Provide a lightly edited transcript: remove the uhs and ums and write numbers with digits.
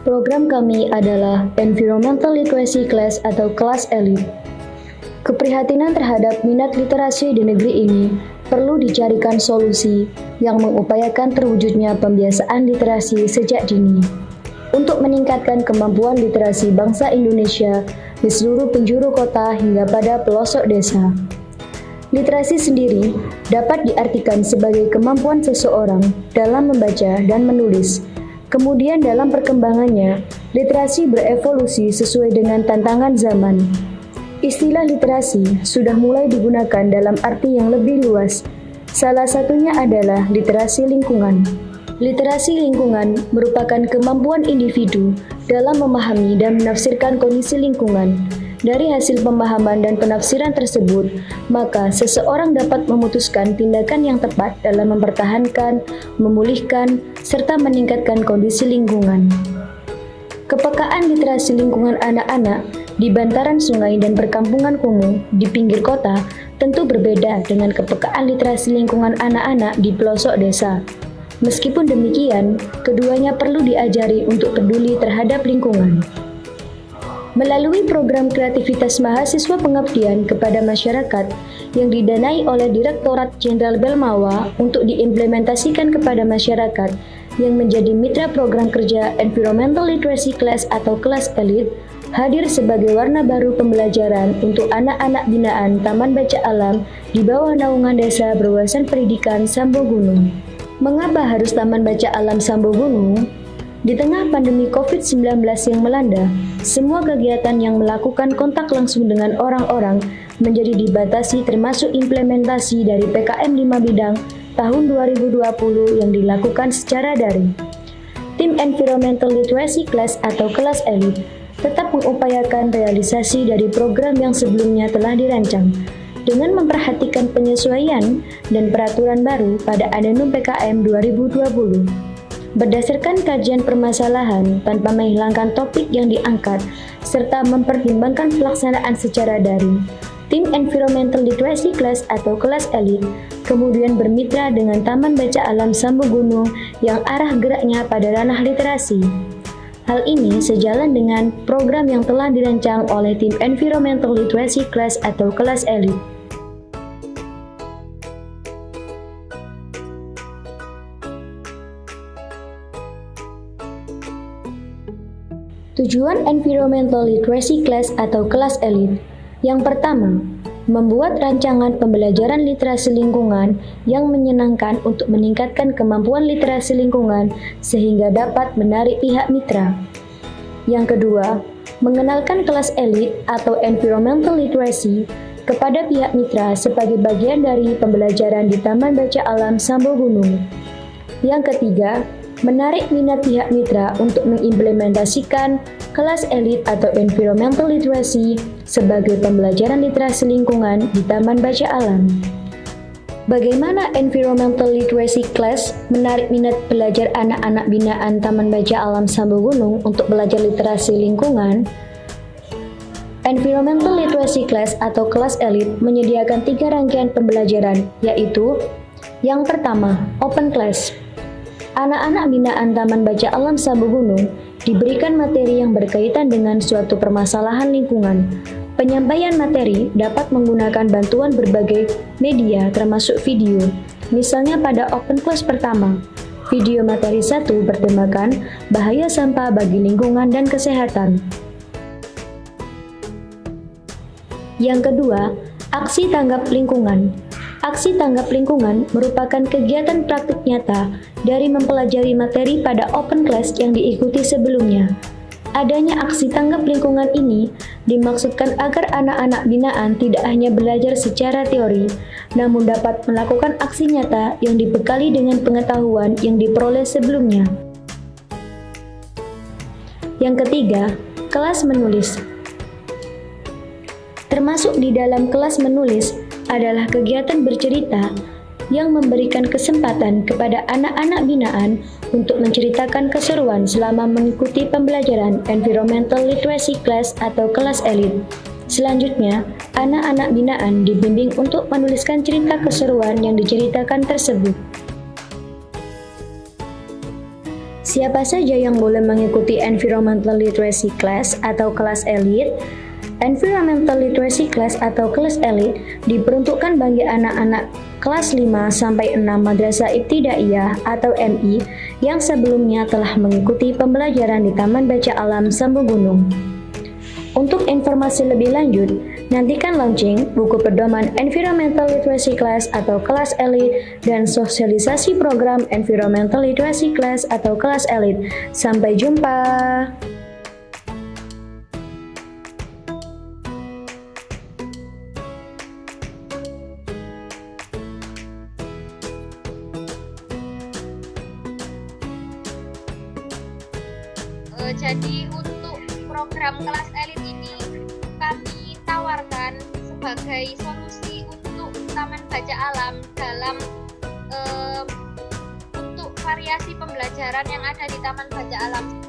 Program kami adalah Environmental Literacy Class atau kelas elit. Keprihatinan terhadap minat literasi di negeri ini perlu dicarikan solusi yang mengupayakan terwujudnya pembiasaan literasi sejak dini untuk meningkatkan kemampuan literasi bangsa Indonesia di seluruh penjuru kota hingga pada pelosok desa. Literasi sendiri dapat diartikan sebagai kemampuan seseorang dalam membaca dan menulis. Kemudian dalam perkembangannya, literasi berevolusi sesuai dengan tantangan zaman. Istilah literasi sudah mulai digunakan dalam arti yang lebih luas. Salah satunya adalah literasi lingkungan. Literasi lingkungan merupakan kemampuan individu dalam memahami dan menafsirkan kondisi lingkungan. Dari hasil pemahaman dan penafsiran tersebut, maka seseorang dapat memutuskan tindakan yang tepat dalam mempertahankan, memulihkan, serta meningkatkan kondisi lingkungan. Kepekaan literasi lingkungan anak-anak di bantaran sungai dan perkampungan kumuh di pinggir kota tentu berbeda dengan kepekaan literasi lingkungan anak-anak di pelosok desa. Meskipun demikian, keduanya perlu diajari untuk peduli terhadap lingkungan. Melalui program kreativitas mahasiswa pengabdian kepada masyarakat yang didanai oleh Direktorat Jenderal Belmawa untuk diimplementasikan kepada masyarakat yang menjadi mitra program kerja Environmental Literacy Class atau kelas elit, hadir sebagai warna baru pembelajaran untuk anak-anak binaan Taman Baca Alam di bawah naungan Desa Berwawasan Pendidikan Sambo Gunung. Mengapa harus Taman Baca Alam Sambo Gunung? Di tengah pandemi COVID-19 yang melanda, semua kegiatan yang melakukan kontak langsung dengan orang-orang menjadi dibatasi termasuk implementasi dari PKM 5 bidang tahun 2020 yang dilakukan secara daring. Tim Environmental Literacy Class atau kelas elit tetap mengupayakan realisasi dari program yang sebelumnya telah dirancang dengan memperhatikan penyesuaian dan peraturan baru pada Adendum PKM 2020. Berdasarkan kajian permasalahan tanpa menghilangkan topik yang diangkat serta mempertimbangkan pelaksanaan secara daring, tim Environmental Literacy Class atau kelas elit kemudian bermitra dengan Taman Baca Alam Sambo Gunung yang arah geraknya pada ranah literasi. Hal ini sejalan dengan program yang telah dirancang oleh tim Environmental Literacy Class atau kelas elit. Tujuan Environmental Literacy Class atau kelas elit. Yang pertama, membuat rancangan pembelajaran literasi lingkungan yang menyenangkan untuk meningkatkan kemampuan literasi lingkungan sehingga dapat menarik pihak mitra. Yang kedua, mengenalkan kelas elit atau environmental literacy kepada pihak mitra sebagai bagian dari pembelajaran di Taman Baca Alam Sambo Gunung. Yang ketiga, menarik minat pihak mitra untuk mengimplementasikan kelas elit atau environmental literacy sebagai pembelajaran literasi lingkungan di Taman Baca Alam. Bagaimana environmental literacy class menarik minat belajar anak-anak binaan Taman Baca Alam Sambo Gunung untuk belajar literasi lingkungan? Environmental literacy class atau kelas elit menyediakan 3 rangkaian pembelajaran, yaitu yang pertama, open class. Anak-anak binaan Taman Baca Alam Sambo Gunung diberikan materi yang berkaitan dengan suatu permasalahan lingkungan. Penyampaian materi dapat menggunakan bantuan berbagai media termasuk video. Misalnya pada open class pertama, video materi 1 bertemakan bahaya sampah bagi lingkungan dan kesehatan. Yang kedua, aksi tanggap lingkungan. Aksi tanggap lingkungan merupakan kegiatan praktik nyata dari mempelajari materi pada open class yang diikuti sebelumnya. Adanya aksi tanggap lingkungan ini dimaksudkan agar anak-anak binaan tidak hanya belajar secara teori, namun dapat melakukan aksi nyata yang dibekali dengan pengetahuan yang diperoleh sebelumnya. Yang ketiga, kelas menulis. Termasuk di dalam kelas menulis adalah kegiatan bercerita yang memberikan kesempatan kepada anak-anak binaan untuk menceritakan keseruan selama mengikuti pembelajaran Environmental Literacy Class atau kelas elit. Selanjutnya, anak-anak binaan dibimbing untuk menuliskan cerita keseruan yang diceritakan tersebut. Siapa saja yang boleh mengikuti Environmental Literacy Class atau kelas elit? Environmental Literacy Class atau kelas elit diperuntukkan bagi anak-anak kelas 5 sampai 6 Madrasah Ibtidaiyah atau MI yang sebelumnya telah mengikuti pembelajaran di Taman Baca Alam Sambu Gunung. Untuk informasi lebih lanjut, nantikan launching buku pedoman Environmental Literacy Class atau kelas elit dan sosialisasi program Environmental Literacy Class atau kelas elit. Sampai jumpa. Jadi untuk program kelas elit ini kami tawarkan sebagai solusi untuk Taman Baca Alam dalam untuk variasi pembelajaran yang ada di Taman Baca Alam.